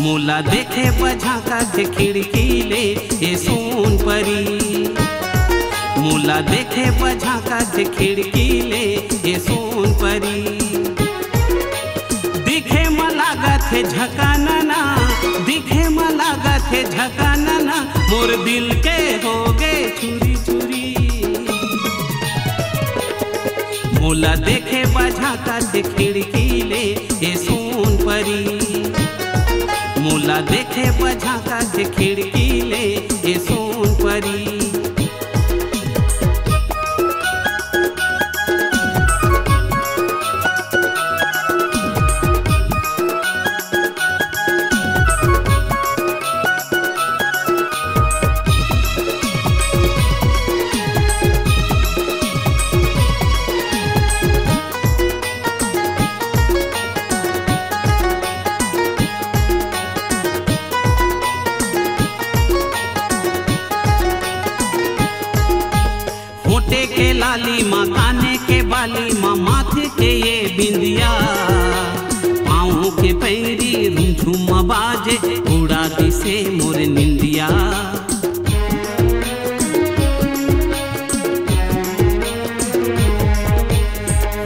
मोला देखे बझाका के खिड़की ले ये सोन परी। मोला देखे बझाका के खिड़की ले ये सोन परी। दिखे म लागत है झकाना, दिखे म लागत है झकाना, मोर दिल के हो गए चूरी चूरी। मोला देखे बझाका के खिड़की ले ये सोन परी। मोला देखे बझाका के खिड़की ले ये सोन परी। होठे के लाली माँ, काने के बाली माँ, माथे के ये बिंदिया, पाँव के पैरी झुम बाजे, उड़ा दिसे मोर निंदिया।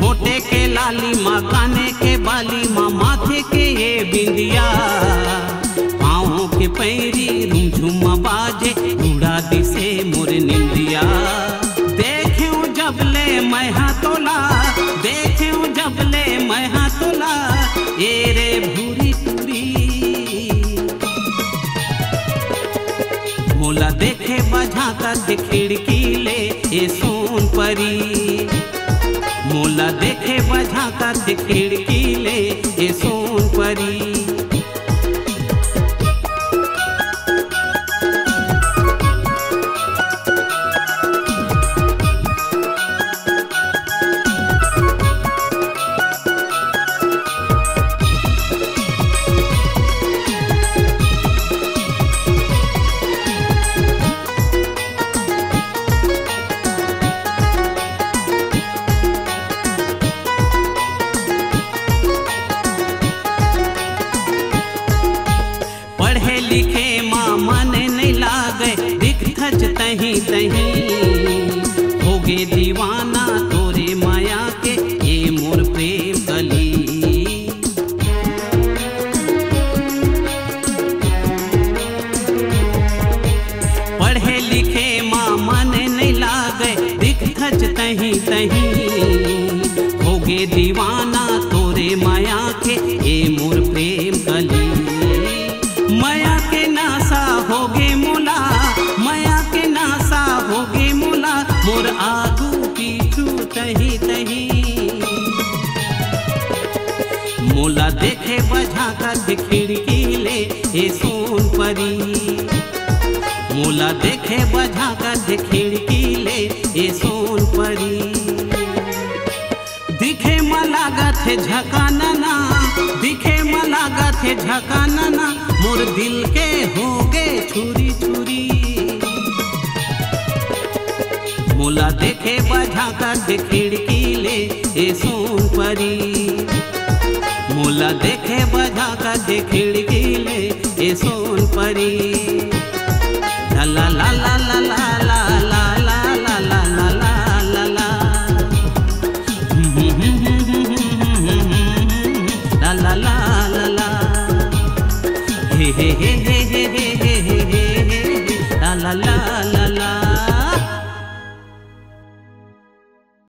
होठे के लाली माँ, काने के बाली माँ, माथे के ये बिंदिया, पाँव के पैरी झुम बाजे, उड़ा दिसे मोर निंदिया। जबले मैं हाथोला, देखे जबले मैं हाथोला, ये रे भूरी पूरी। मोला देखे बझाका के खिड़की ले ये सोन परी। मोला देखे बझाका के खिड़की ले ये सोन परी। पढ़े लिखे माँ मन नहीं लागे, दिख थच तहीं तहीं, होगे दीवाना तोरे माया के ये मोर प्रेम कली। पढ़े लिखे माँ मन नहीं लागे, दिख थच तहीं तहीं, होगे दीवाना तोरे माया के ये मोर प्रेम कली। माया के नासा होगे मुला, माया के नासा होगे मुला, मोर आगू पीछू तही तही। मोला देखे बझाका के खिड़की ले ये सोन परी। मोला देखे बझाका के खिड़की ले ये सोन परी। दिखे म लागत है झकाना, दिखे म लागत है झकाना, मोर दिल के हो गए छुरी छुरी। मोला देखे बझाका के खिड़की ले ये सोन परी। मोला देखे बझाका के खिड़की ले ये सोन परी। ला ला ला ला ला ला ला ला ला ला ला ला ला ला ला ला ला ला हे हे हे हे हे हे हे ला ला ला ला।